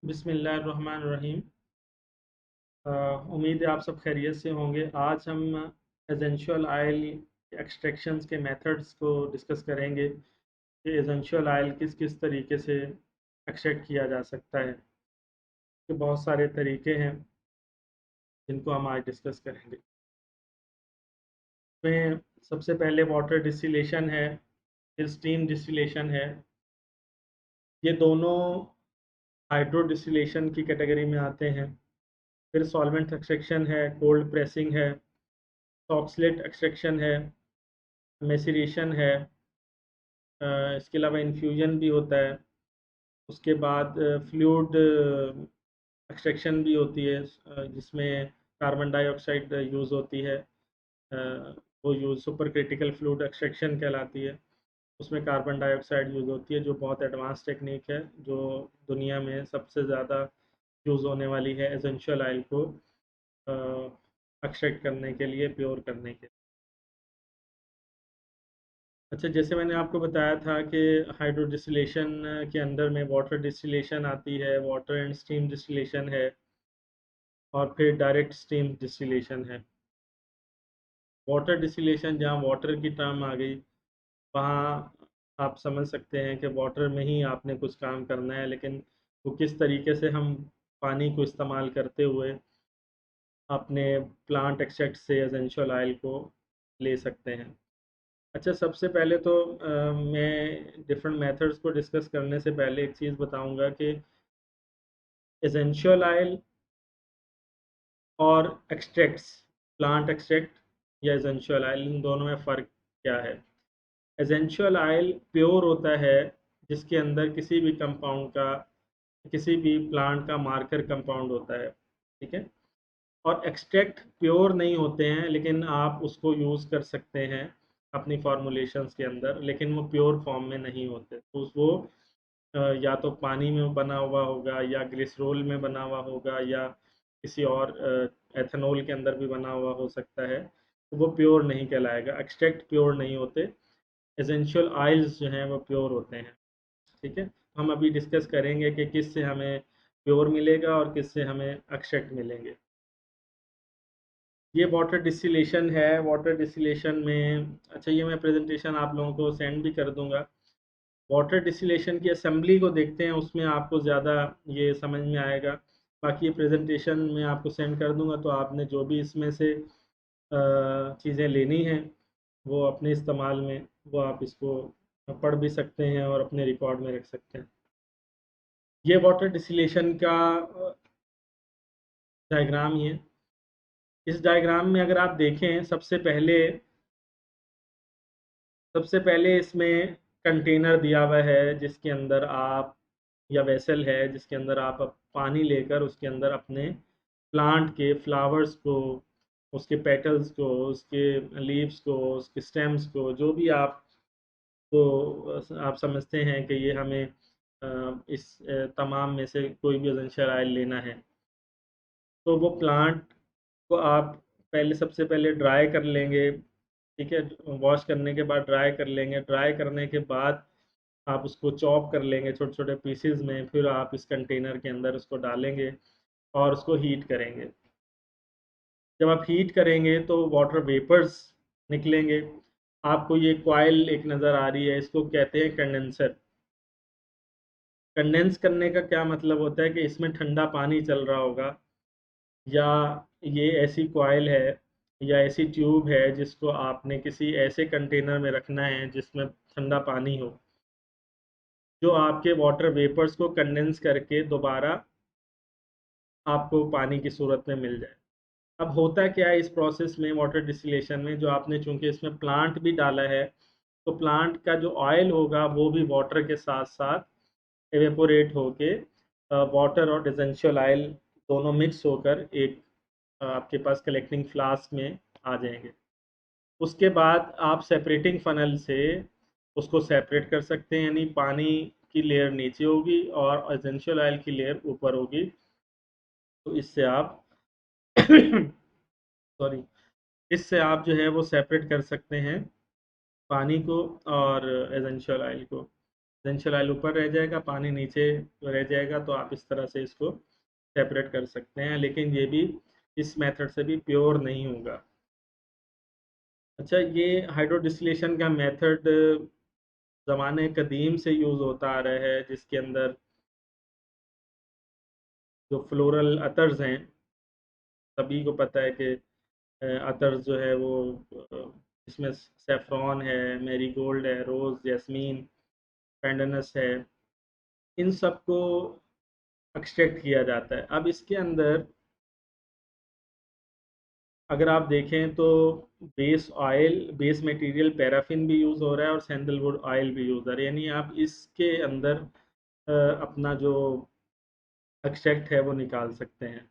बिस्मिल्लाहिर्रहमानिर्रहीम। उम्मीद है आप सब खैरियत से होंगे। आज हम एसेंशियल ऑयल एक्सट्रैक्शंस के मेथड्स को डिस्कस करेंगे कि एसेंशियल ऑयल किस किस तरीके से एक्सट्रैक्ट किया जा सकता है। तो बहुत सारे तरीके हैं जिनको हम आज डिस्कस करेंगे। इसमें सबसे पहले वाटर डिस्टिलेशन है, फिर स्टीम डिस्टिलेशन है। ये दोनों हाइड्रो डिस्टिलेशन की कैटेगरी में आते हैं। फिर सॉल्वेंट एक्सट्रैक्शन है, कोल्ड प्रेसिंग है, ऑक्सलेट एक्सट्रैक्शन है, मेसिरेशन है। इसके अलावा इन्फ्यूजन भी होता है। उसके बाद फ्लूइड एक्सट्रैक्शन भी होती है, जिसमें कार्बन डाइऑक्साइड यूज़ होती है। वो use super critical fluid extraction कहलाती है। उसमें कार्बन डाइऑक्साइड यूज़ होती है, जो बहुत एडवांस टेक्निक है, जो दुनिया में सबसे ज़्यादा यूज़ होने वाली है एसेंशियल ऑयल को एक्सट्रैक्ट करने के लिए, प्योर करने के लिए। अच्छा, जैसे मैंने आपको बताया था कि हाइड्रो डिस्टिलेशन के अंदर में वाटर डिस्टिलेशन आती है, वाटर एंड स्टीम डिस्टिलेशन है, और फिर डायरेक्ट स्टीम डिस्टिलेशन है। वाटर डिस्टिलेशन, जहाँ वाटर की टर्म आ गई, वहाँ आप समझ सकते हैं कि वाटर में ही आपने कुछ काम करना है, लेकिन वो किस तरीके से हम पानी को इस्तेमाल करते हुए अपने प्लांट एक्सट्रैक्ट से एसेंशियल ऑयल को ले सकते हैं। अच्छा, सबसे पहले तो मैं डिफरेंट मेथड्स को डिस्कस करने से पहले एक चीज़ बताऊंगा कि एसेंशियल ऑयल और एक्सट्रैक्ट्स, प्लांट एक्सट्रैक्ट या एसेंशियल ऑयल, इन दोनों में फ़र्क क्या है। एसेंशियल ऑयल प्योर होता है, जिसके अंदर किसी भी कंपाउंड का, किसी भी प्लांट का मार्कर कंपाउंड होता है, ठीक है। और एक्सट्रैक्ट प्योर नहीं होते हैं, लेकिन आप उसको यूज़ कर सकते हैं अपनी फॉर्मुलेशंस के अंदर, लेकिन वो प्योर फॉर्म में नहीं होते। तो वो या तो पानी में बना हुआ होगा, या ग्लिसरॉल में बना हुआ होगा, या किसी और एथेनॉल के अंदर भी बना हुआ हो सकता है। तो वो प्योर नहीं कहलाएगा, एक्सट्रैक्ट प्योर नहीं होते। एसेंशियल ऑयल्स जो हैं वो प्योर होते हैं, ठीक है। हम अभी डिस्कस करेंगे कि किस से हमें प्योर मिलेगा और किस से हमें एक्सट्रैक्ट मिलेंगे। ये वाटर डिस्टिलेशन है। वाटर डिस्टिलेशन में, अच्छा, ये मैं प्रेजेंटेशन आप लोगों को सेंड भी कर दूंगा। वाटर डिस्टिलेशन की असेंबली को देखते हैं, उसमें आपको ज़्यादा ये समझ में आएगा। बाकी ये प्रेजेंटेशन मैं आपको सेंड कर दूंगा, तो आपने जो भी इसमें से चीज़ें लेनी हैं वो अपने इस्तेमाल में, वो आप इसको पढ़ भी सकते हैं और अपने रिकॉर्ड में रख सकते हैं। ये वाटर डिस्टिलेशन का डायग्राम ही है। इस डायग्राम में अगर आप देखें, सबसे पहले इसमें कंटेनर दिया हुआ है, जिसके अंदर आप, या वेसल है जिसके अंदर आप पानी लेकर उसके अंदर अपने प्लांट के फ्लावर्स को, उसके पेटल्स को, उसके लीव्स को, उसके स्टेम्स को, जो भी आप तो आप समझते हैं कि ये हमें इस तमाम में से कोई भी एसेंशियल ऑयल लेना है, तो वो प्लांट को आप पहले, सबसे पहले ड्राई कर लेंगे, ठीक है। वॉश करने के बाद ड्राई कर लेंगे। ड्राई करने के बाद आप उसको चॉप कर लेंगे छोटे छोटे पीसेज में, फिर आप इस कंटेनर के अंदर उसको डालेंगे और उसको हीट करेंगे। जब आप हीट करेंगे तो वाटर वेपर्स निकलेंगे। आपको ये कॉइल एक नज़र आ रही है, इसको कहते हैं कंडेंसर। कंडेंस करने का क्या मतलब होता है कि इसमें ठंडा पानी चल रहा होगा, या ये ऐसी कॉइल है या ऐसी ट्यूब है जिसको आपने किसी ऐसे कंटेनर में रखना है जिसमें ठंडा पानी हो, जो आपके वाटर वेपर्स को कंडेंस करके दोबारा आपको पानी की सूरत में मिल जाए। अब होता क्या है इस प्रोसेस में, वाटर डिस्टिलेशन में, जो आपने चूंकि इसमें प्लांट भी डाला है, तो प्लांट का जो ऑयल होगा वो भी वाटर के साथ साथ एवेपोरेट होके वाटर और एसेंशियल ऑयल दोनों मिक्स होकर एक आपके पास कलेक्टिंग फ्लास्क में आ जाएंगे। उसके बाद आप सेपरेटिंग फनल से उसको सेपरेट कर सकते हैं, यानी पानी की लेयर नीचे होगी और एसेंशियल ऑयल की लेयर ऊपर होगी। तो इससे आप सॉरी, इससे आप जो है वो सेपरेट कर सकते हैं पानी को और एसेंशियल ऑयल को। एसेंशियल ऑयल ऊपर रह जाएगा, पानी नीचे रह जाएगा। तो आप इस तरह से इसको सेपरेट कर सकते हैं, लेकिन ये भी इस मेथड से भी प्योर नहीं होगा। अच्छा, ये हाइड्रो डिस्टिलेशन का मेथड ज़माने कदीम से यूज़ होता आ रहा है, जिसके अंदर जो फ्लोरल अतर्स हैं, सभी को पता है कि अतर्स जो है वो इसमें सेफ्रॉन है, मैरीगोल्ड है, रोज़, जैस्मीन, पेंडनस है, इन सब को एक्सट्रैक्ट किया जाता है। अब इसके अंदर अगर आप देखें तो बेस मटेरियल पैराफिन भी यूज़ हो रहा है और सैंडलवुड ऑयल भी यूज़ हो रहा है, यानी आप इसके अंदर अपना जो एक्सट्रैक्ट है वो निकाल सकते हैं।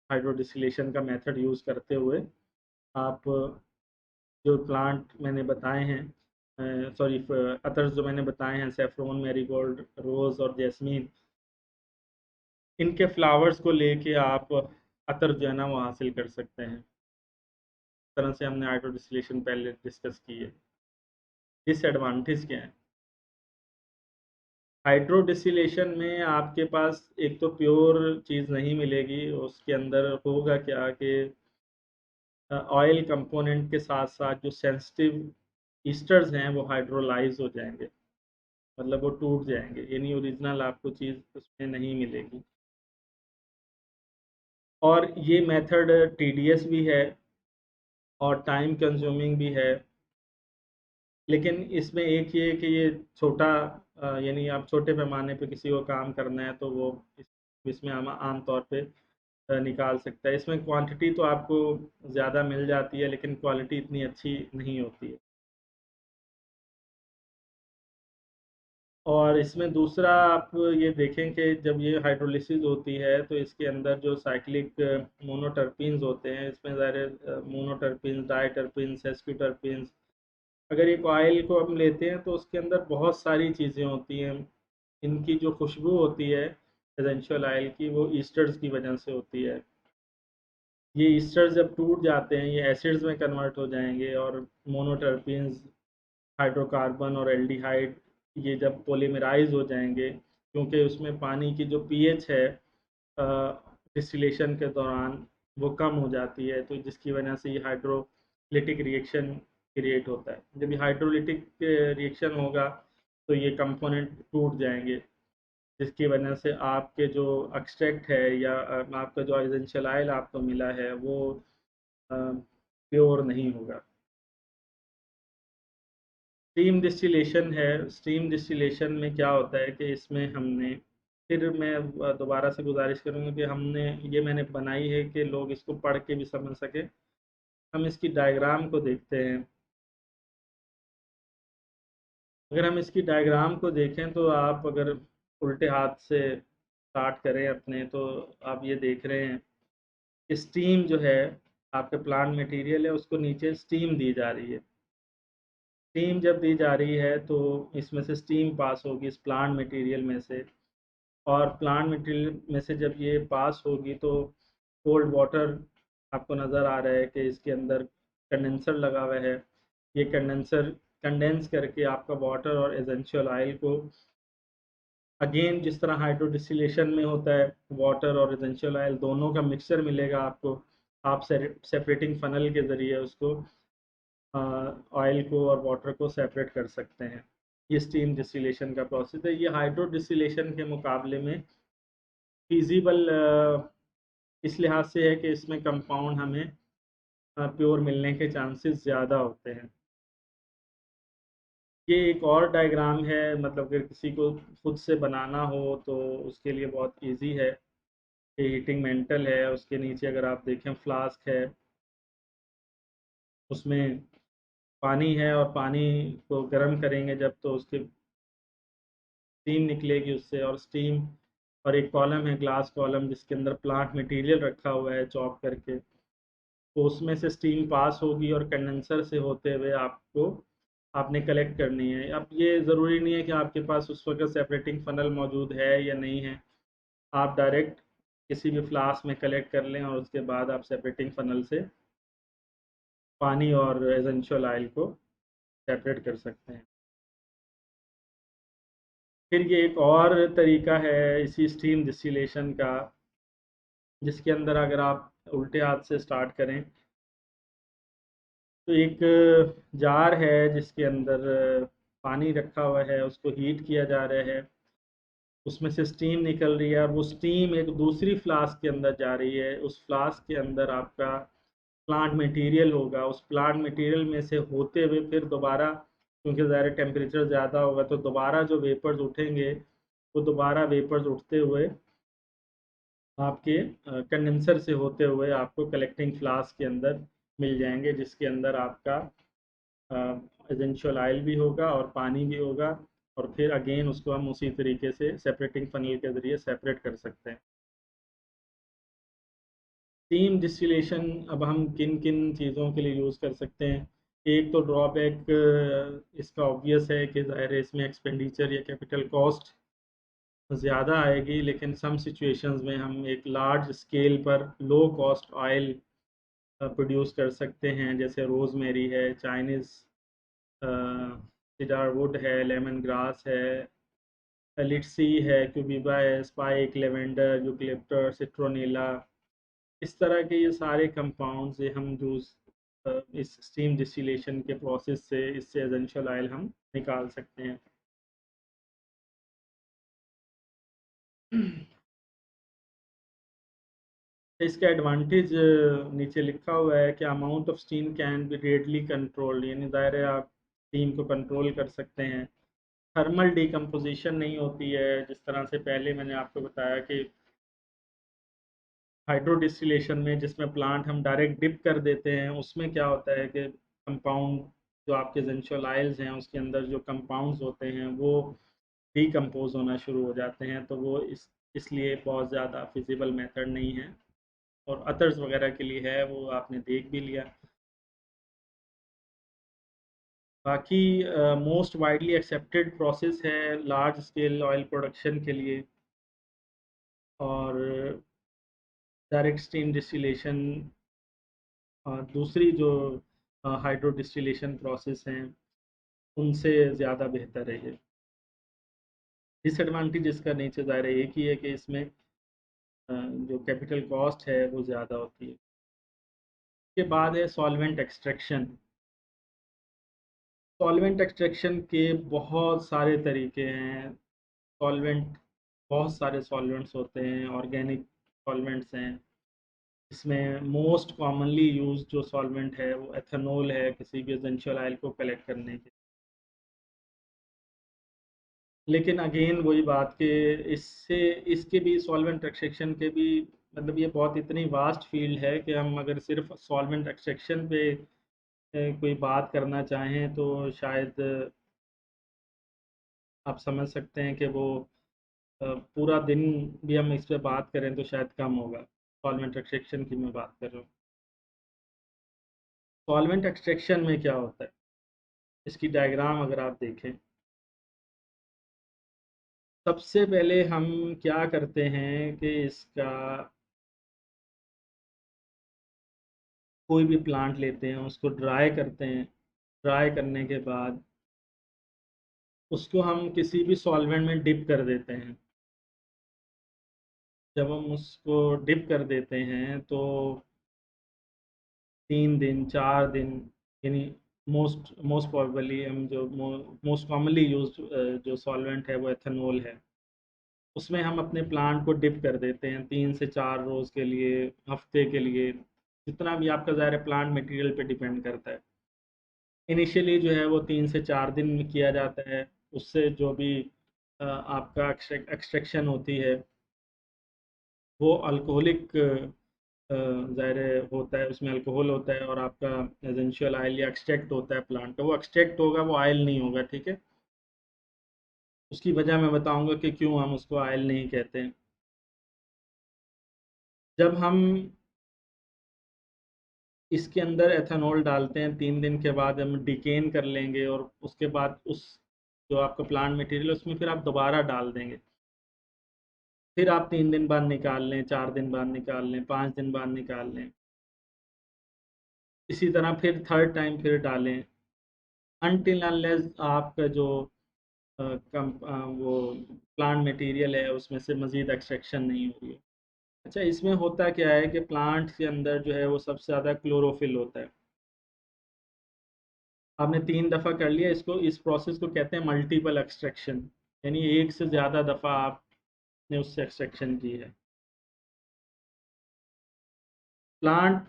हाइड्रो डिस्टिलेशन का मेथड यूज़ करते हुए आप जो प्लांट मैंने बताए हैं, सॉरी, अतर्स जो मैंने बताए हैं, सेफ्रॉन, मैरीगोल्ड, रोज़ और जैस्मीन, इनके फ्लावर्स को लेके आप अतर जो है ना वो हासिल कर सकते हैं। इस तरह से हमने हाइड्रो डिस्टिलेशन पहले डिस्कस की है। डिसएडवांटेज क्या है? हाइड्रो डिस्टिलेशन में आपके पास एक तो प्योर चीज़ नहीं मिलेगी, उसके अंदर होगा क्या कि ऑयल कंपोनेंट के साथ साथ जो सेंसिटिव ईस्टर्स हैं वो हाइड्रोलाइज हो जाएंगे, मतलब वो टूट जाएंगे, यानी ओरिजिनल आपको चीज़ उसमें नहीं मिलेगी। और ये मेथड टीडीएस भी है और टाइम कंज्यूमिंग भी है, लेकिन इसमें एक ये कि ये छोटा यानी आप छोटे पैमाने पे किसी को काम करना है तो वो इसमें आम तौर पे निकाल सकता है। इसमें क्वांटिटी तो आपको ज़्यादा मिल जाती है, लेकिन क्वालिटी इतनी अच्छी नहीं होती है। और इसमें दूसरा आप ये देखें कि जब ये हाइड्रोलिसिस होती है तो इसके अंदर जो साइक्लिक मोनोटर्पीन्स होते हैं, इसमें ज़ाहिर मोनोटर्पीन्स, डाइटर्पीन्स, एस्क्यूटर्पीन्स, अगर एक ऑयल को हम लेते हैं तो उसके अंदर बहुत सारी चीज़ें होती हैं। इनकी जो खुशबू होती है एसेंशियल ऑयल की, वो ईस्टर्स की वजह से होती है। ये ईस्टर्स जब टूट जाते हैं ये एसिड्स में कन्वर्ट हो जाएंगे, और मोनोटर्पीन्स, हाइड्रोकार्बन और एल्डिहाइड, ये जब पॉलीमराइज हो जाएंगे, क्योंकि उसमें पानी की जो पीएच है डिस्टिलेशन के दौरान वो कम हो जाती है, तो जिसकी वजह से ये हाइड्रोलिटिक रिएक्शन क्रिएट होता है। जब ये हाइड्रोलिटिक रिएक्शन होगा तो ये कंपोनेंट टूट जाएंगे, जिसकी वजह से आपके जो एक्सट्रैक्ट है या आपका जो एसेंशियल ऑयल आपको मिला है वो प्योर नहीं होगा। स्टीम डिस्टिलेशन है। स्टीम डिस्टिलेशन में क्या होता है कि इसमें हमने, फिर मैं दोबारा से गुजारिश करूँगा कि मैंने बनाई है कि लोग इसको पढ़ के भी समझ सके। हम इसकी डायग्राम को देखते हैं। अगर हम इसकी डायग्राम को देखें तो आप अगर उल्टे हाथ से स्टार्ट करें अपने, तो आप ये देख रहे हैं कि स्टीम जो है, आपके प्लांट मटेरियल है उसको नीचे स्टीम दी जा रही है। स्टीम जब दी जा रही है तो इसमें से स्टीम पास होगी इस प्लांट मटेरियल में से, और प्लांट मटेरियल में से जब ये पास होगी तो कोल्ड वाटर आपको नज़र आ रहा है कि इसके अंदर कंडेंसर लगा हुआ है। ये कंडेंसर कंडेंस करके आपका वाटर और एसेंशियल ऑयल को, अगेन जिस तरह हाइड्रो डिस्टिलेशन में होता है, वाटर और एसेंशियल ऑयल दोनों का मिक्सचर मिलेगा आपको। आप सेपरेटिंग फनल के ज़रिए उसको, ऑयल को और वाटर को सेपरेट कर सकते हैं। ये स्टीम डिस्टिलेशन का प्रोसेस है। ये हाइड्रो डिस्टिलेशन के मुकाबले में फिजिबल इस लिहाज से है कि इसमें कंपाउंड हमें प्योर मिलने के चांसेस ज़्यादा होते हैं। ये एक और डायग्राम है, मतलब अगर किसी को खुद से बनाना हो तो उसके लिए बहुत इजी है। ये हीटिंग मेंटल है, उसके नीचे अगर आप देखें फ्लास्क है, उसमें पानी है, और पानी को गर्म करेंगे जब तो उसके स्टीम निकलेगी उससे, और स्टीम, और एक कॉलम है, ग्लास कॉलम, जिसके अंदर प्लांट मटेरियल रखा हुआ है चॉप करके, तो उसमें से स्टीम पास होगी और कंडेंसर से होते हुए आपने कलेक्ट करनी है। अब ये ज़रूरी नहीं है कि आपके पास उस वक्त सेपरेटिंग फ़नल मौजूद है या नहीं है। आप डायरेक्ट किसी भी फ्लास्क में कलेक्ट कर लें और उसके बाद आप सेपरेटिंग फ़नल से पानी और एसेंशियल ऑयल को सेपरेट कर सकते हैं। फिर ये एक और तरीका है इसी स्टीम डिस्टिलेशन का, जिसके अंदर अगर आप उल्टे हाथ से स्टार्ट करें तो एक जार है जिसके अंदर पानी रखा हुआ है, उसको हीट किया जा रहा है, उसमें से स्टीम निकल रही है और वो स्टीम एक दूसरी फ्लास्क के अंदर जा रही है। उस फ्लास्क के अंदर आपका प्लांट मटेरियल होगा, उस प्लांट मटेरियल में से होते हुए फिर दोबारा, क्योंकि ज़्यादा टेम्परेचर ज़्यादा होगा तो दोबारा जो वेपर्स उठेंगे वो दोबारा वेपर्स उठते हुए आपके कंडेंसर से होते हुए आपको कलेक्टिंग फ्लास्क के अंदर मिल जाएंगे, जिसके अंदर आपका एसेंशियल ऑयल भी होगा और पानी भी होगा। और फिर अगेन उसको हम उसी तरीके से सेपरेटिंग फनल के ज़रिए सेपरेट कर सकते हैं। स्टीम डिस्टिलेशन अब हम किन किन चीज़ों के लिए यूज़ कर सकते हैं। एक तो ड्रॉबैक इसका ऑब्वियस है कि ज़ाहिर है इसमें एक्सपेंडिचर या कैपिटल कॉस्ट ज़्यादा आएगी, लेकिन सम सिचुएशंस में हम एक लार्ज स्केल पर लो कॉस्ट ऑयल प्रोड्यूस कर सकते हैं, जैसे रोज़मेरी है, चाइनीज़ सीडार वुड है, लेमन ग्रास है, लिटसी है, क्यूबिबा है, स्पाइक, लेवेंडर, यूकलिप्टस, सिट्रोनीला। इस तरह के ये सारे कंपाउंड्स ये हम यूज़ इस स्टीम डिस्टिलेशन के प्रोसेस से इससे एसेंशियल ऑयल हम निकाल सकते हैं। इसका एडवांटेज नीचे लिखा हुआ है कि amount of steam can be readily controlled, यानी ज़ाहिर है आप स्टीम को कंट्रोल कर सकते हैं। थर्मल डिकम्पोजिशन नहीं होती है, जिस तरह से पहले मैंने आपको बताया कि हाइड्रो डिस्टिलेशन में जिसमें प्लांट हम डायरेक्ट डिप कर देते हैं, उसमें क्या होता है कि कंपाउंड जो आपके एसेंशियल ऑयल्स हैं उसके अंदर जो कंपाउंड्स होते हैं वो डिकम्पोज होना शुरू हो जाते हैं, तो वो इसलिए बहुत ज़्यादा फिजिबल मेथड नहीं है। और अदर्स वगैरह के लिए है, वो आपने देख भी लिया। बाकी मोस्ट वाइडली एक्सेप्टेड प्रोसेस है लार्ज स्केल ऑयल प्रोडक्शन के लिए, और डायरेक्ट स्टीम डिस्टिलेशन दूसरी जो हाइड्रो डिस्टिलेशन प्रोसेस हैं उनसे ज़्यादा बेहतर है ये। डिसएडवांटेज इसका नीचे ज़ाहिर है एक ही है कि इसमें जो कैपिटल कॉस्ट है वो ज़्यादा होती है। उसके बाद है सॉल्वेंट एक्सट्रैक्शन। सॉल्वेंट एक्सट्रैक्शन के बहुत सारे तरीके हैं। सॉल्वेंट, बहुत सारे सॉल्वेंट्स होते हैं, ऑर्गेनिक सॉल्वेंट्स हैं। इसमें मोस्ट कॉमनली यूज जो सॉल्वेंट है वो एथेनॉल है, किसी भी एसेंशियल ऑयल को कलेक्ट करने के। लेकिन अगेन वही बात कि इससे इसके भी सॉल्वेंट एक्सट्रैक्शन के भी मतलब ये बहुत इतनी वास्ट फील्ड है कि हम अगर सिर्फ सॉल्वेंट एक्सट्रैक्शन पे कोई बात करना चाहें तो शायद आप समझ सकते हैं कि वो पूरा दिन भी हम इस पे बात करें तो शायद कम होगा। सॉल्वेंट एक्सट्रैक्शन की मैं बात कर रहा हूँ। सॉल्वेंट एक्सट्रैक्शन में क्या होता है, इसकी डायग्राम अगर आप देखें, सबसे पहले हम क्या करते हैं कि इसका कोई भी प्लांट लेते हैं, उसको ड्राई करते हैं। ड्राई करने के बाद उसको हम किसी भी सॉल्वेंट में डिप कर देते हैं। जब हम उसको डिप कर देते हैं तो 3 दिन 4 दिन, यानी मोस्ट मोस्ट प्रॉबली हम जो मोस्ट कॉमनली यूज जो सॉल्वेंट है वो एथेनॉल है, उसमें हम अपने प्लांट को डिप कर देते हैं 3 से 4 रोज के लिए, हफ्ते के लिए, जितना भी आपका ज़ाहिर प्लांट मटेरियल पे डिपेंड करता है। इनिशियली जो है वो 3 से 4 दिन में किया जाता है। उससे जो भी आपका एक्सट्रैक्शन होती है वो अल्कोहलिक ज़ाहिर होता है, उसमें अल्कोहल होता है और आपका एसेंशियल ऑयल या एक्सट्रैक्ट होता है प्लांट का, वो एक्सट्रैक्ट होगा, वो ऑयल नहीं होगा, ठीक है। उसकी वजह मैं बताऊंगा कि क्यों हम उसको ऑयल नहीं कहते हैं। जब हम इसके अंदर एथेनॉल डालते हैं 3 दिन के बाद हम डिकेन कर लेंगे और उसके बाद उस जो आपका प्लांट मटेरियल है उसमें फिर आप दोबारा डाल देंगे। फिर आप 3 दिन बाद निकाल लें, 4 दिन बाद निकाल लें, 5 दिन बाद निकाल लें, इसी तरह फिर थर्ड टाइम फिर डालें, अनटिल अनलेस आपका जो वो प्लांट मटेरियल है उसमें से मज़ीद एक्सट्रैक्शन नहीं हो रही है। अच्छा, इसमें होता क्या है कि प्लांट के अंदर जो है वो सबसे ज़्यादा क्लोरोफिल होता है। आपने 3 दफ़ा कर लिया इसको, इस प्रोसेस को कहते हैं मल्टीपल एक्सट्रैक्शन, यानी एक से ज़्यादा दफ़ा आपने उससे एक्सट्रैक्शन की है। प्लांट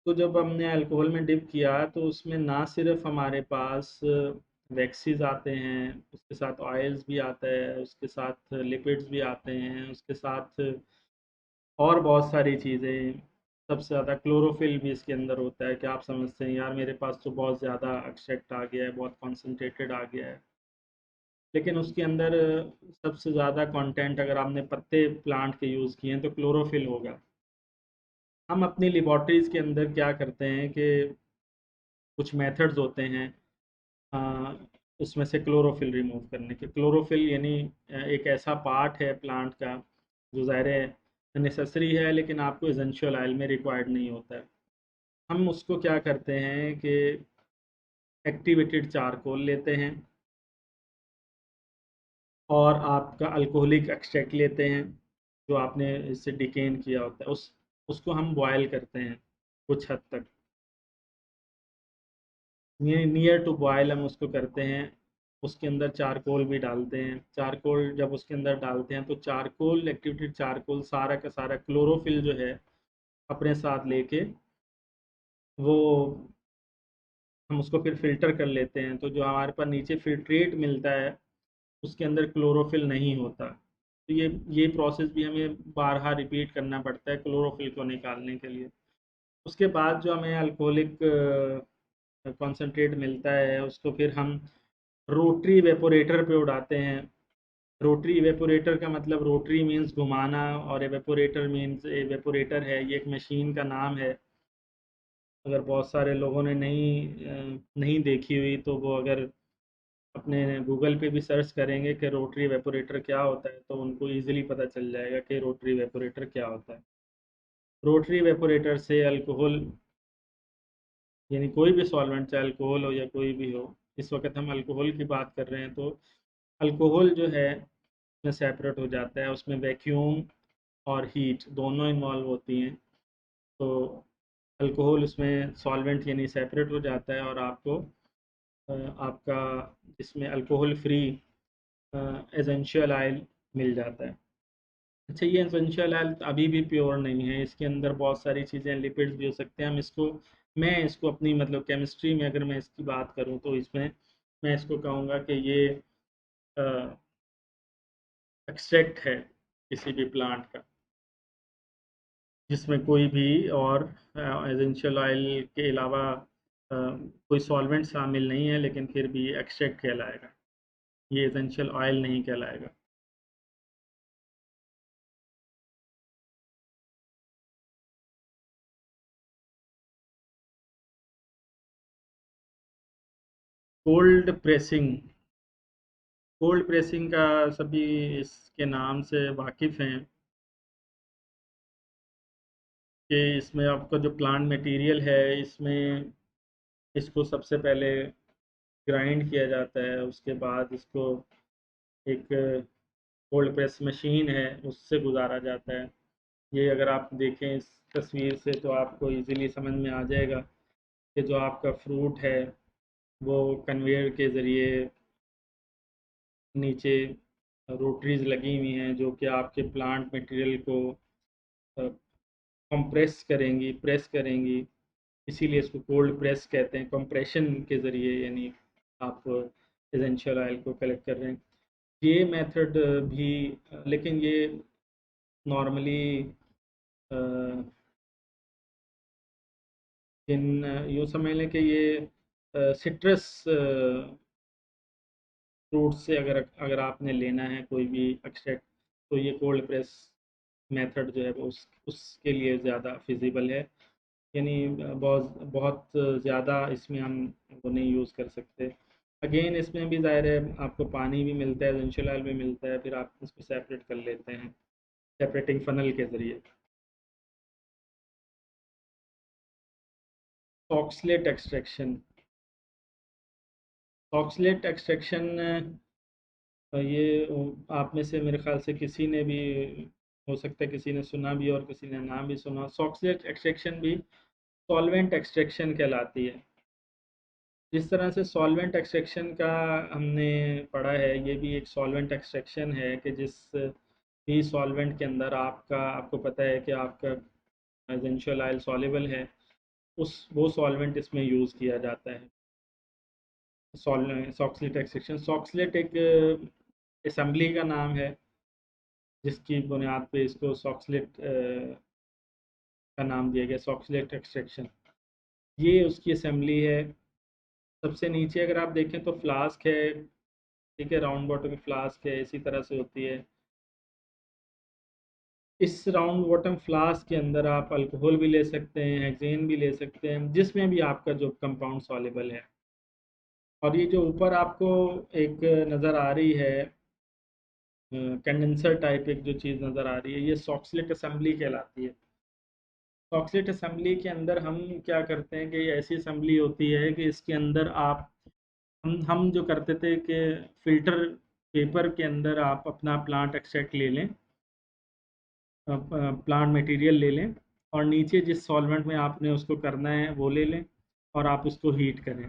को जब हमने अल्कोहल में डिप किया तो उसमें ना सिर्फ हमारे पास वैक्सीज आते हैं, उसके साथ ऑयल्स भी आता है, उसके साथ लिपिड्स भी आते हैं, उसके साथ और बहुत सारी चीज़ें। सबसे ज़्यादा क्लोरोफिल भी इसके अंदर होता है कि आप समझते हैं यार मेरे पास तो बहुत ज़्यादा एक्सट्रैक्ट आ गया है, बहुत कॉन्सेंट्रेटेड आ गया है। लेकिन उसके अंदर सबसे ज़्यादा कंटेंट अगर आपने पत्ते प्लांट के यूज़ किए हैं तो क्लोरोफिल होगा। हम अपनी लेबॉर्ट्रीज़ के अंदर क्या करते हैं कि कुछ मेथड्स होते हैं अ, उसमें से क्लोरोफिल रिमूव करने के। क्लोरोफिल यानी एक ऐसा पार्ट है प्लांट का जो ज़ाहिर है नेसेसरी है लेकिन आपको एसेंशियल ऑयल में रिक्वायर्ड नहीं होता है। हम उसको क्या करते हैं कि एक्टिवेटेड चारकोल लेते हैं और आपका अल्कोहलिक एक्सट्रैक्ट लेते हैं जो आपने इससे डिकेन किया होता है, उस उसको हम बॉयल करते हैं कुछ हद तक, नियर टू बॉयल हम उसको करते हैं। उसके अंदर चारकोल भी डालते हैं। चारकोल जब उसके अंदर डालते हैं तो चारकोल एक्टिवेटेड चारकोल सारा का सारा क्लोरोफिल जो है अपने साथ लेके वो हम उसको फिर फिल्टर कर लेते हैं। तो जो हमारे पास नीचे फिल्ट्रेट मिलता है उसके अंदर क्लोरोफिल नहीं होता। तो ये प्रोसेस भी हमें बारहा रिपीट करना पड़ता है क्लोरोफिल को निकालने के लिए। उसके बाद जो हमें अल्कोहलिक कॉन्सेंट्रेट मिलता है उसको फिर हम रोटरी वेपोरेटर पे उड़ाते हैं। रोटरी वेपोरेटर का मतलब रोटरी मीन्स घुमाना और एवेपोरेटर मीन्स एवेपोरेटर है, ये एक मशीन का नाम है। अगर बहुत सारे लोगों ने नहीं देखी हुई तो वो अगर अपने गूगल पे भी सर्च करेंगे कि रोटरी वेपोरेटर क्या होता है तो उनको इजीली पता चल जाएगा कि रोटरी वेपोरेटर क्या होता है। रोटरी वेपोरेटर से अल्कोहल यानी कोई भी सॉल्वेंट चाहे अल्कोहल हो या कोई भी हो, इस वक्त हम अल्कोहल की बात कर रहे हैं तो अल्कोहल जो है उसमें सेपरेट हो जाता है। उसमें वैक्यूम और हीट दोनों इन्वॉल्व होती हैं। तो अल्कोहल उसमें सॉल्वेंट यानी सेपरेट हो जाता है और आपको आपका इसमें अल्कोहल फ्री एसेंशियल ऑयल मिल जाता है। अच्छा, ये एसेंशियल ऑयल अभी भी प्योर नहीं है, इसके अंदर बहुत सारी चीज़ें लिपिड्स भी हो सकते हैं। मैं इसको अपनी मतलब केमिस्ट्री में अगर मैं इसकी बात करूँ तो इसमें मैं इसको कहूँगा कि ये एक्सट्रैक्ट है किसी भी प्लांट का जिसमें कोई भी और एसेंशियल ऑयल के अलावा कोई सॉल्वेंट शामिल नहीं है, लेकिन फिर भी एक्सट्रैक्ट कहलाएगा, ये एसेंशियल ऑयल नहीं कहलाएगा। Cold pressing. कोल्ड प्रेसिंग का सभी इसके नाम से वाकिफ़ हैं कि इसमें आपका जो प्लांट मटेरियल है इसमें इसको सबसे पहले ग्राइंड किया जाता है, उसके बाद इसको एक कोल्ड प्रेस मशीन है उससे गुजारा जाता है। ये अगर आप देखें इस तस्वीर से तो आपको इजीली समझ में आ जाएगा कि जो आपका फ्रूट है वो कन्वेयर के ज़रिए नीचे रोटरीज लगी हुई हैं जो कि आपके प्लांट मटेरियल को कंप्रेस करेंगी, प्रेस करेंगी। इसीलिए इसको कोल्ड प्रेस कहते हैं, कंप्रेशन के ज़रिए यानी आप एसेंशियल ऑयल को कलेक्ट कर रहे हैं। ये मेथड भी लेकिन ये नॉर्मली इन यूँ समझ लें कि ये सिट्रस फ्रूट से अगर अगर आपने लेना है कोई भी एक्सट्रैक्ट तो ये कोल्ड प्रेस मेथड जो है वो उसके लिए ज़्यादा फिजिबल है। यानी बहुत बहुत ज़्यादा इसमें हम वो नहीं यूज़ कर सकते। अगेन इसमें भी ज़ाहिर है आपको पानी भी मिलता है, एसेंशियल ऑयल भी मिलता है, फिर आप इसको सेपरेट कर लेते हैं सेपरेटिंग फनल के ज़रिए। Oxalate extraction. ऑक्सलेट एक्सट्रैक्शन ये आप में से मेरे ख्याल से किसी ने भी, हो सकता है किसी ने सुना भी और किसी ने नाम भी सुना। ऑक्सलेट एक्सट्रैक्शन भी सॉल्वेंट एक्सट्रैक्शन कहलाती है। जिस तरह से सॉल्वेंट एक्सट्रैक्शन का हमने पढ़ा है, ये भी एक सॉल्वेंट एक्सट्रैक्शन है कि जिस भी सॉल्वेंट के अंदर आपको पता है कि आपका एसेंशियल ऑयल सॉल्युबल है, उस वो सॉल्वेंट इसमें यूज़ किया जाता है। सॉक्सलेट एक्सट्रैक्शन, सॉक्सलेट एक असेंबली का नाम है जिसकी बुनियाद पे इसको सॉक्सलेट का नाम दिया गया, सॉक्सलेट एक्सट्रैक्शन। ये उसकी असेंबली है। सबसे नीचे अगर आप देखें तो फ्लास्क है, ठीक है, राउंड बॉटम फ्लास्क है, इसी तरह से होती है। इस राउंड बॉटम फ्लास्क के अंदर आप अल्कोहल भी ले सकते हैं, हेक्सेन भी ले सकते हैं, जिसमें भी आपका जो कंपाउंड सॉल्युबल है। और ये जो ऊपर आपको एक नज़र आ रही है, कंडेंसर टाइप एक जो चीज़ नज़र आ रही है, ये सॉक्सलेट असेंबली कहलाती है। सॉक्सलेट असेंबली के अंदर हम क्या करते हैं कि ये ऐसी असेंबली होती है कि इसके अंदर आप, हम जो करते थे कि फिल्टर पेपर के अंदर आप अपना प्लांट एक्सट्रैक्ट ले लें, प्लांट मटेरियल ले लें, और नीचे जिस सॉल्वेंट में आपने उसको करना है वो ले लें, और आप उसको हीट करें।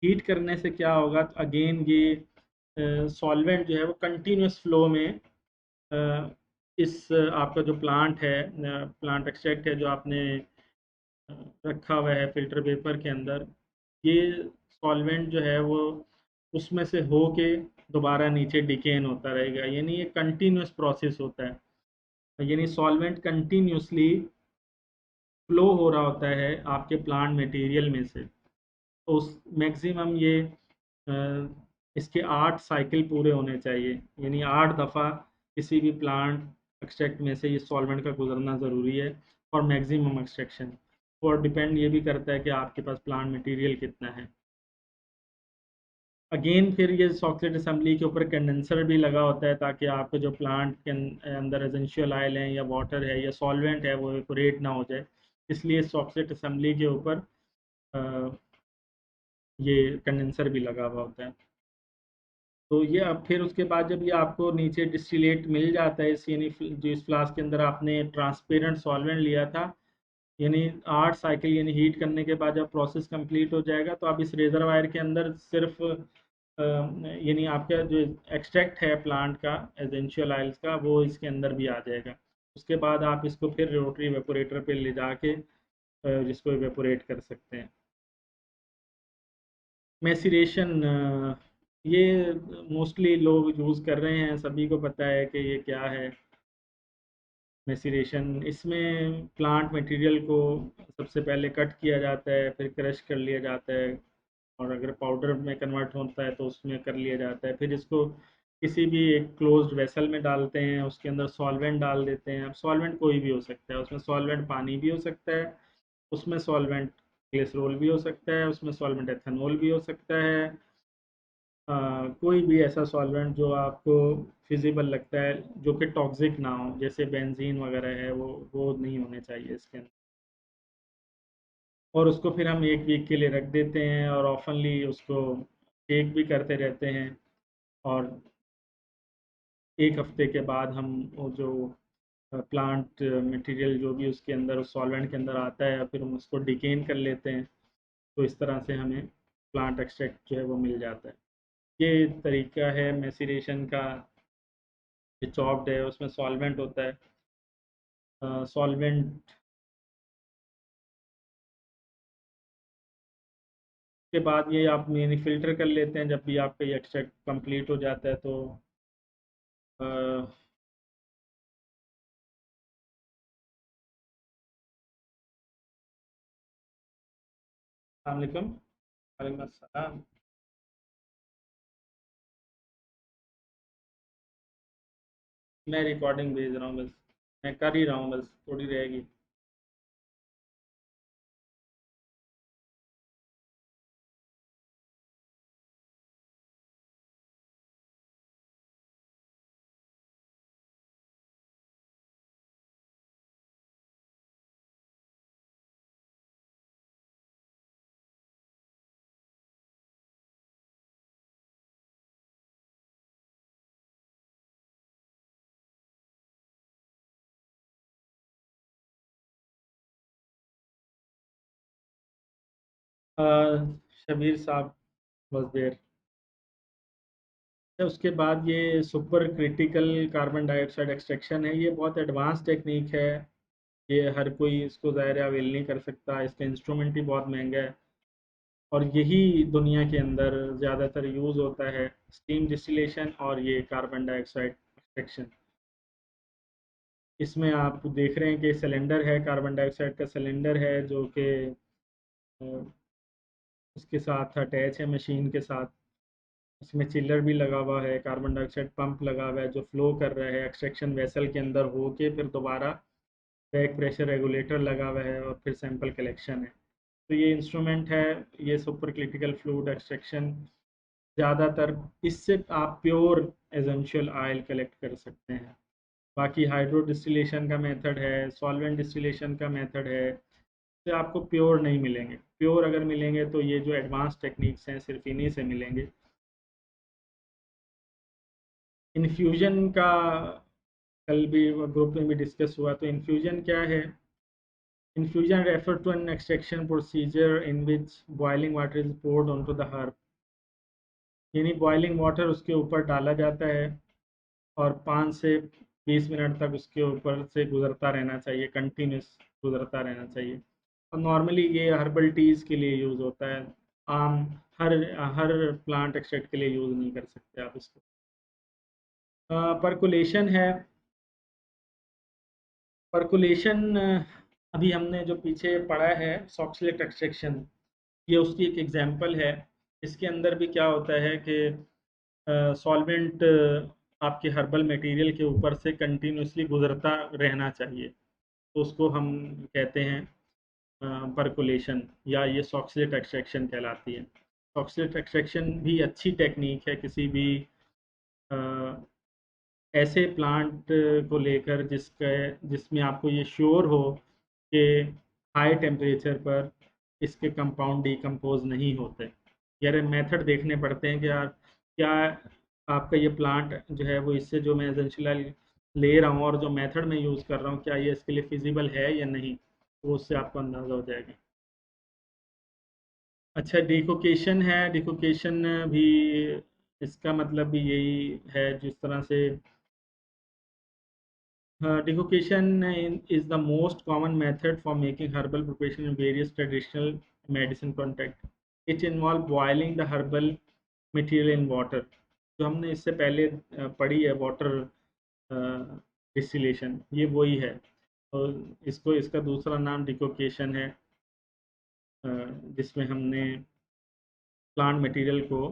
हीट करने से क्या होगा, तो अगेन ये सॉल्वेंट जो है वो कंटिन्यूस फ्लो में इस आपका जो प्लांट है, प्लांट एक्सट्रैक्ट है जो आपने रखा हुआ है फिल्टर पेपर के अंदर, ये सॉल्वेंट जो है वो उसमें से होके दोबारा नीचे डिकेन होता रहेगा। यानी ये कंटिन्यूस प्रोसेस होता है, यानी सॉल्वेंट कंटिन्यूसली फ्लो हो रहा होता है आपके प्लांट मटेरियल में से। तो उस मैक्सिमम ये अ, इसके 8 साइकिल पूरे होने चाहिए, यानी 8 दफ़ा किसी भी प्लांट एक्सट्रैक्ट में से ये सॉल्वेंट का गुजरना ज़रूरी है फॉर मैक्सिमम एक्सट्रैक्शन। और डिपेंड ये भी करता है कि आपके पास प्लांट मटेरियल कितना है। अगेन फिर ये सॉकेट असेंबली के ऊपर कंडेंसर भी लगा होता है ताकि आपके जो प्लांट के अंदर एसेंशियल ऑयल है या वाटर है या सॉल्वेंट है वो इवेपोरेट ना हो जाए, इसलिए सॉकेट असेंबली के ऊपर अ, ये कंडेंसर भी लगा हुआ होता है। तो ये अब फिर उसके बाद जब ये आपको नीचे डिस्टिलेट मिल जाता है, इस यानी जो इस फ्लास्क के अंदर आपने ट्रांसपेरेंट सॉल्वेंट लिया था, यानी 8 साइकिल यानी हीट करने के बाद जब प्रोसेस कंप्लीट हो जाएगा तो आप इस रेजरवायर के अंदर सिर्फ यानी आपका जो एक्सट्रैक्ट है प्लांट का एसेंशियल ऑयल्स का, वो इसके अंदर भी आ जाएगा। उसके बाद आप इसको फिर रोटरी वेपोरेटर पे ले जाके जिसको वेपोरेट कर सकते हैं। मैसीरेशन, ये मोस्टली लोग यूज़ कर रहे हैं, सभी को पता है कि ये क्या है। मैसीरेशन, इसमें प्लांट मटेरियल को सबसे पहले कट किया जाता है, फिर क्रश कर लिया जाता है, और अगर पाउडर में कन्वर्ट होता है तो उसमें कर लिया जाता है। फिर इसको किसी भी एक क्लोज्ड वेसल में डालते हैं, उसके अंदर सॉल्वेंट डाल देते हैं। अब सॉल्वेंट कोई भी हो सकता है, उसमें सॉल्वेंट पानी भी हो सकता है, उसमें सॉल्वेंट ग्लिसरॉल भी हो सकता है, उसमें सॉल्वेंट एथेनॉल भी हो सकता है। कोई भी ऐसा सॉल्वेंट जो आपको फिजिबल लगता है, जो कि टॉक्सिक ना हो, जैसे बेंजीन वगैरह है, वो नहीं होने चाहिए इसके अंदर। और उसको फिर हम 1 वीक के लिए रख देते हैं और ऑफनली उसको चेक भी करते रहते हैं। और 1 हफ्ते के बाद हम वो जो प्लांट मटेरियल जो भी उसके अंदर उस सॉल्वेंट के अंदर आता है, फिर हम उसको डिकेन कर लेते हैं। तो इस तरह से हमें प्लांट एक्सट्रैक्ट जो है वो मिल जाता है। ये तरीका है मैसीरेशन का। ये चॉप्ड है, उसमें सॉल्वेंट होता है, सॉल्वेंट के बाद ये आप यानी फ़िल्टर कर लेते हैं जब भी आपका ये एक्सट्रैक्ट कंप्लीट हो जाता है। तो अस्सलाम वालेकुम। वालेकुम अस्सलाम। मैं रिकॉर्डिंग भेज रहा हूँ बस, मैं कर ही रहा हूँ, बस थोड़ी रहेगी। शबीर साहब वॉज देयर। उसके बाद ये super critical carbon dioxide extraction है। ये बहुत एडवांस टेक्निक है। ये हर कोई इसको ज़ाहिर है अवेल नहीं कर सकता। इसका इंस्ट्रूमेंट भी बहुत महंगा है और यही दुनिया के अंदर ज़्यादातर यूज़ होता है, स्टीम डिस्टिलेशन और ये कार्बन डाइऑक्साइड एक्सट्रैक्शन। इसमें आप देख रहे हैं कि सिलेंडर है, कार्बन डाइऑक्साइड का सिलेंडर है जो कि उसके साथ अटैच है मशीन के साथ। इसमें चिल्लर भी लगा हुआ है, कार्बन डाइऑक्साइड पंप लगा हुआ है जो फ्लो कर रहा है एक्सट्रैक्शन वेसल के अंदर होके, फिर दोबारा बैक प्रेशर रेगुलेटर लगा हुआ है और फिर सैंपल कलेक्शन है। तो ये इंस्ट्रूमेंट है, ये सुपर क्रिटिकल फ्लूइड एक्सट्रैक्शन। ज़्यादातर इससे आप प्योर एसेंशियल ऑयल कलेक्ट कर सकते हैं। बाकी हाइड्रो डिस्टिलेशन का मेथड है, सॉल्वेंट डिस्टिलेशन का मेथड है, से आपको प्योर नहीं मिलेंगे। प्योर अगर मिलेंगे तो ये जो एडवांस टेक्निक्स हैं सिर्फ इन्हीं से मिलेंगे। इन्फ्यूजन का कल भी ग्रुप में भी डिस्कस हुआ। तो इन्फ्यूजन क्या है? Infusion refer to an extraction procedure in which boiling water is poured on to the herb. यानी बॉइलिंग वाटर उसके ऊपर डाला जाता है और 5 से 20 मिनट तक उसके ऊपर से गुजरता रहना चाहिए, कंटिन्यूस गुजरता रहना चाहिए। और नॉर्मली ये हर्बल टीज़ के लिए यूज़ होता है। आम हर हर प्लांट एक्सट्रैक्ट के लिए यूज़ नहीं कर सकते आप इसको। परकुलेशन है। परकुलेशन अभी हमने जो पीछे पढ़ा है सॉक्सलेट एक्सट्रैक्शन, ये उसकी एक एग्जांपल है। इसके अंदर भी क्या होता है कि सॉल्वेंट आपके हर्बल मटेरियल के ऊपर से कंटिन्यूसली गुजरता रहना चाहिए, तो उसको हम कहते हैं परकुलेशन, या ये सॉक्सलेट एक्सट्रैक्शन कहलाती है। सॉक्सलेट एक्सट्रैक्शन भी अच्छी टेक्निक है किसी भी अ, ऐसे प्लांट को लेकर जिसमें आपको ये श्योर हो कि हाई टेम्परेचर पर इसके कंपाउंड डिकम्पोज नहीं होते। यार मेथड देखने पड़ते हैं कि यार क्या आपका ये प्लांट जो है वो इससे जो मैं एसेंशियल ले रहा हूँ और जो मेथड मैं यूज़ कर रहा हूँ क्या ये इसके लिए फिजिबल है या नहीं, तो उससे आपको अंदाज़ा हो जाएगा। अच्छा, डिकोकेशन है। डिकोकेशन भी इसका मतलब भी यही है जिस तरह से Decoction is the most common method for making herbal preparation in various traditional medicine context. It involves boiling the herbal material in water. जो हमने इससे पहले पढ़ी है वाटर डिस्टिलेशन, ये वही है। और इसको इसका दूसरा नाम डिकोकेशन है, जिसमें हमने प्लांट मटेरियल को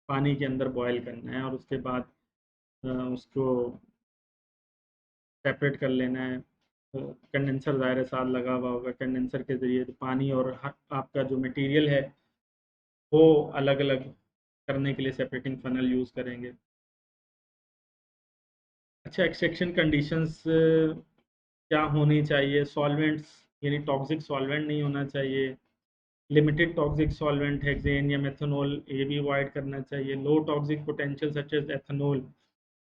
पानी के अंदर बॉयल करना है और उसके बाद उसको सेपरेट कर लेना है। तो कंडेंसर ज़ाहिर साथ लगा हुआ होगा, कंडेंसर के ज़रिए तो पानी और आपका जो मटेरियल है वो अलग अलग करने के लिए सेपरेटिंग फनल यूज़ करेंगे। अच्छा, एक्सट्रैक्शन कंडीशंस क्या होनी चाहिए? सॉल्वेंट्स यानी टॉक्सिक सॉल्वेंट नहीं होना चाहिए। लिमिटेड टॉक्सिक सॉल्वेंट हेक्सेन या मेथनॉल ये भी अवॉइड करना चाहिए। Low toxic potential such as ethanol.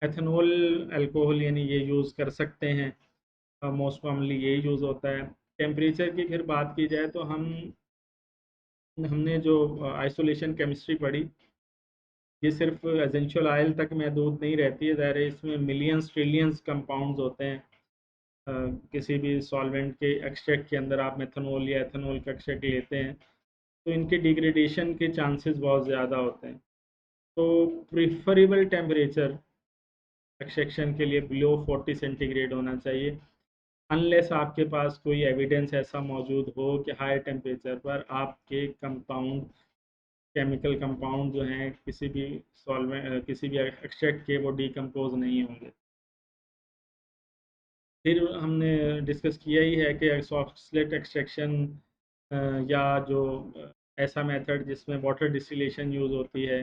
Ethanol alcohol यानी ये यूज़ कर सकते हैं, मोस्ट कॉमनली यही यूज़ होता है। टेम्परेचर की फिर बात की जाए तो हमने जो आइसोलेशन केमिस्ट्री पढ़ी, ये सिर्फ एसेंशियल ऑयल तक महदूद नहीं रहती है। ज़ाहिर है इसमें मिलियंस ट्रिलियंस कंपाउंड्स होते हैं। किसी भी सॉल्वेंट के एक्सट्रैक्ट के अंदर आप मेथनॉल या एथनॉल का एक्सट्रैक्ट लेते हैं तो इनके डिग्रेडेशन के चांसेस बहुत ज़्यादा होते हैं। तो प्रिफरेबल टेम्परेचर एक्सट्रैक्शन के लिए बिलो 40 सेंटीग्रेड होना चाहिए, अनलेस आपके पास कोई एविडेंस ऐसा मौजूद हो कि हाई टेम्परेचर पर आपके कंपाउंड, केमिकल कंपाउंड जो हैं किसी भी सॉल्वेंट किसी भी एक्सट्रैक्ट के वो डिकम्पोज नहीं होंगे। फिर हमने डिस्कस किया ही है कि सॉफ्ट एक्सट्रैक्शन या जो ऐसा मेथड जिसमें वाटर डिस्टिलेशन यूज़ होती है,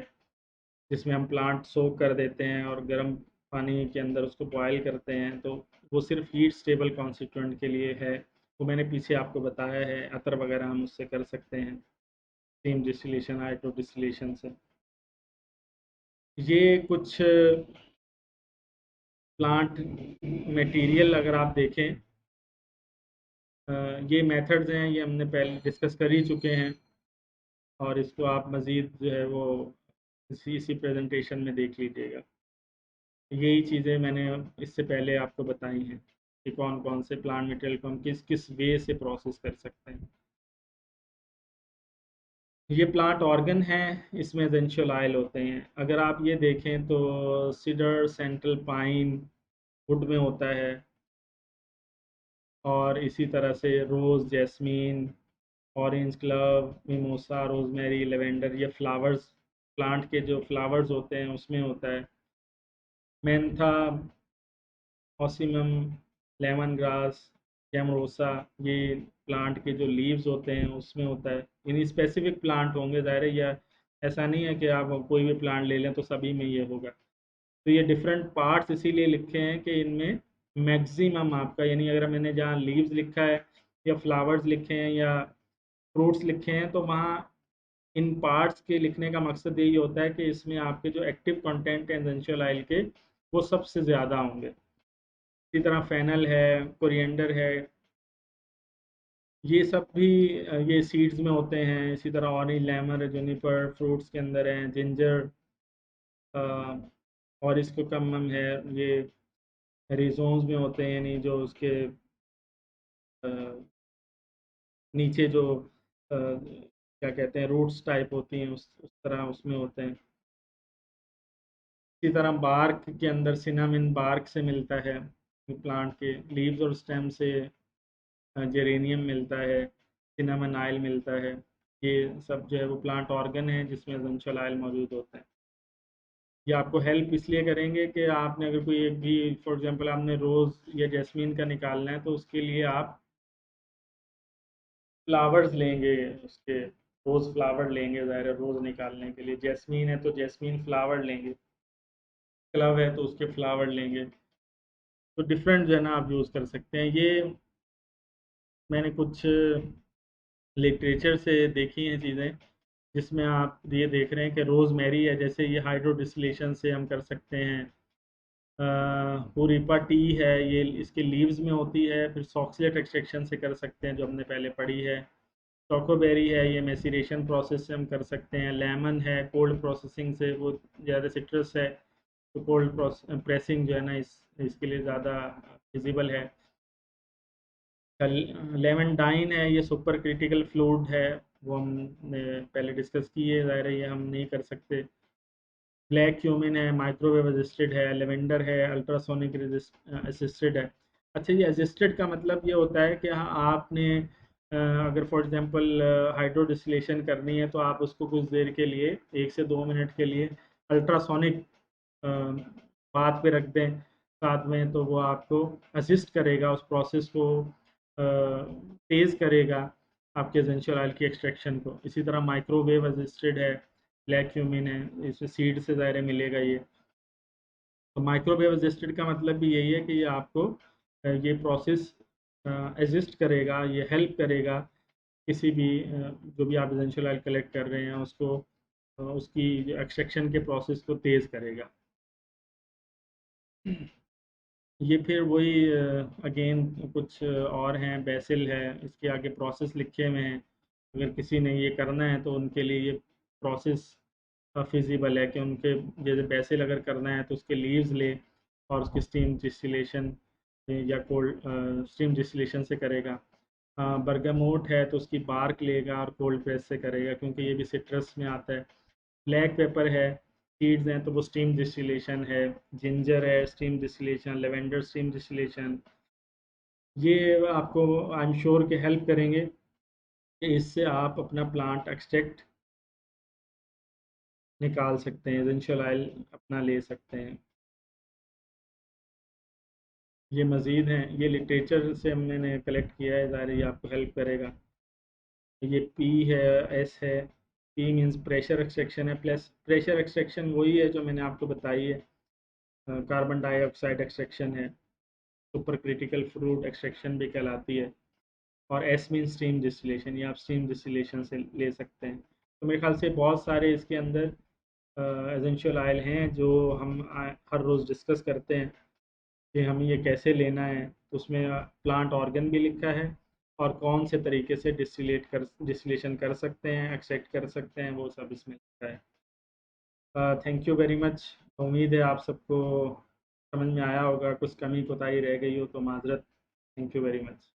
जिसमें हम प्लांट सोक कर देते हैं और गर्म पानी के अंदर उसको बॉयल करते हैं, तो वो सिर्फ हीट स्टेबल कॉन्स्टिट्यूएंट के लिए है। वो मैंने पीछे आपको बताया है, अतर वगैरह हम उससे कर सकते हैं, स्टीम डिस्टिलेशन, हाइड्रो डिस्टिलेशन से। ये कुछ प्लांट मटेरियल अगर आप देखें ये मेथड्स हैं, ये हमने पहले डिस्कस कर ही चुके हैं, और इसको आप मज़ीद जो है वो इसी प्रेजेंटेशन में देख लीजिएगा। यही चीज़ें मैंने इससे पहले आपको बताई हैं कि कौन कौन से प्लांट मटेरियल को हम किस किस वे से प्रोसेस कर सकते हैं। ये प्लांट ऑर्गन हैं, इसमें एसेंशियल ऑयल होते हैं। अगर आप ये देखें तो सीडर, सेंट्रल पाइन वुड में होता है, और इसी तरह से rose, jasmine, orange clove, mimosa, rosemary, lavender, ये फ्लावर्स, प्लांट के जो फ्लावर्स होते हैं उसमें होता है। मेंथा, ऑसिमम, लेमन ग्रास, कैमरोसा, ये प्लांट के जो लीव्स होते हैं उसमें होता है। यानी स्पेसिफिक प्लांट होंगे, ज़ाहिर है, या ऐसा नहीं है कि आप कोई भी प्लांट ले लें तो सभी में ये होगा। तो ये डिफरेंट पार्ट्स इसीलिए लिखे हैं कि इनमें मैक्सिमम आपका, यानी अगर मैंने जहाँ लीव्स लिखा है या फ्लावर्स लिखे हैं या फ्रूट्स लिखे हैं, तो वहाँ इन पार्ट्स के लिखने का मकसद यही होता है कि इसमें आपके जो एक्टिव कंटेंट हैं एसेंशियल ऑयल के, वो सबसे ज़्यादा होंगे। इसी तरह फेनल है, कोरिएंडर है, ये सब भी ये सीड्स में होते हैं। इसी तरह ऑरेंज, लेमन, जुनिपर फ्रूट्स के अंदर हैं। जिंजर और इसको कम है, ये रिजोन्स में होते हैं, यानी जो उसके अ, नीचे जो क्या कहते हैं, रूट्स टाइप होती हैं, उस तरह उसमें होते हैं। इसी तरह बार्क के अंदर सिनामिन बार्क से मिलता है, प्लांट के लीव्स और स्टेम से जेरेनियम मिलता है, सिनामन ऑयल मिलता है। ये सब जो है वो प्लांट ऑर्गन है जिसमें एसेंशियल ऑयल मौजूद होते हैं। ये आपको हेल्प इसलिए करेंगे कि आपने अगर कोई एक भी, फॉर एग्जांपल आपने रोज़ या जैस्मीन का निकालना है, तो उसके लिए आप फ्लावर्स लेंगे उसके, रोज़ फ्लावर लेंगे, ज़ाहिर है रोज़ निकालने के लिए। जैस्मीन है तो जैस्मीन फ्लावर लेंगे, क्लव है तो उसके फ्लावर लेंगे। तो डिफरेंट जो है ना आप यूज़ कर सकते हैं। ये मैंने कुछ लिटरेचर से देखी हैं चीज़ें, जिसमें आप ये देख रहे हैं कि रोज़मेरी है, जैसे ये हाइड्रो डिस्टिलेशन से हम कर सकते हैं। हुरिपा टी है, ये इसके लीव्स में होती है, फिर सॉक्सलेट एक्सट्रैक्शन से कर सकते हैं जो हमने पहले पढ़ी है। चोकोबेरी है, ये मैसीरेशन प्रोसेस से हम कर सकते हैं। लेमन है, कोल्ड प्रोसेसिंग से, वो ज़्यादा सिट्रस है तो कोल्ड प्रेसिंग जो है ना इसके लिए ज़्यादा फिजिबल है। लेमनडाइन है, ये सुपर क्रिटिकल फ्लूइड है, वो हमने पहले डिस्कस की है, ज़ाहिर है ये हम नहीं कर सकते। ब्लैक क्यूमिन है, माइक्रोवेव असिस्टेड है। लेवेंडर है, अल्ट्रासोनिक असिस्टेड है। अच्छा, ये असिस्टेड का मतलब ये होता है कि हाँ आपने अगर फॉर एग्जांपल हाइड्रो डिस्टिलेशन करनी है, तो आप उसको कुछ देर के लिए, 1 से 2 मिनट के लिए अल्ट्रासोनिक बात पे रख दें साथ में, तो वो आपको असिस्ट करेगा, उस प्रोसेस को तेज़ करेगा, आपके एसेंशियल ऑयल की एक्सट्रैक्शन को। इसी तरह माइक्रोवेव असिस्टेड है, ब्लैक क्यूमिन है, इसमें सीड से ज़ाहिर मिलेगा ये। तो माइक्रोवेव असिस्टेड का मतलब भी यही है कि ये आपको ये प्रोसेस असिस्ट करेगा, ये हेल्प करेगा किसी भी जो भी आप एसेंशियल ऑयल कलेक्ट कर रहे हैं उसको, उसकी एक्सट्रैक्शन के प्रोसेस को तेज़ करेगा। ये फिर वही अगेन कुछ और हैं, बेसिल है, इसके आगे प्रोसेस लिखे हुए हैं। अगर किसी ने ये करना है तो उनके लिए ये प्रोसेस फिजिबल है कि उनके, जैसे बेसिल अगर करना है तो उसके लीव्स ले और उसकी स्टीम डिस्टिलेशन या कोल्ड स्टीम डिस्टिलेशन से करेगा। बर्गामोट है तो उसकी बार्क लेगा और कोल्ड प्रेस से करेगा, क्योंकि ये भी सिट्रस में आता है। ब्लैक पेपर है, सीड्स हैं तो वो स्टीम डिस्टिलेशन है। जिंजर है, steam distillation. Lavender, steam distillation. ये आपको आई एम श्योर के हेल्प करेंगे कि इससे आप अपना प्लांट एक्सट्रैक्ट निकाल सकते हैं, एसेंशियल ऑयल अपना ले सकते हैं। ये मज़ीद हैं, ये लिटरेचर से मैंने कलेक्ट किया है, ज़ाहिर है ये आपको हेल्प करेगा। ये पी है, एस है। पी मीन्स प्रेशर एक्सट्रैक्शन है, प्लस प्रेशर एक्सट्रैक्शन वही है जो मैंने आपको बताई है, कार्बन डाइऑक्साइड एक्सट्रैक्शन है, सुपर क्रिटिकल फ्लूइड एक्सट्रैक्शन भी कहलाती है। और एस मीन स्टीम डिस्टिलेशन, ये आप स्टीम डिस्टिलेशन से ले सकते हैं। तो मेरे ख्याल से बहुत सारे इसके अंदर एसेंशियल ऑयल हैं जो हम हर रोज़ डिस्कस करते हैं कि हमें ये कैसे लेना है। तो उसमें प्लांट ऑर्गन भी लिखा है, और कौन से तरीके से डिस्टिलेशन कर सकते हैं, एक्सट्रैक्ट कर सकते हैं, वो सब इसमें लिखा है। Thank you very much. उम्मीद है आप सबको समझ में आया होगा, कुछ कमी कोताही रह गई हो तो माजरत। Thank you very much.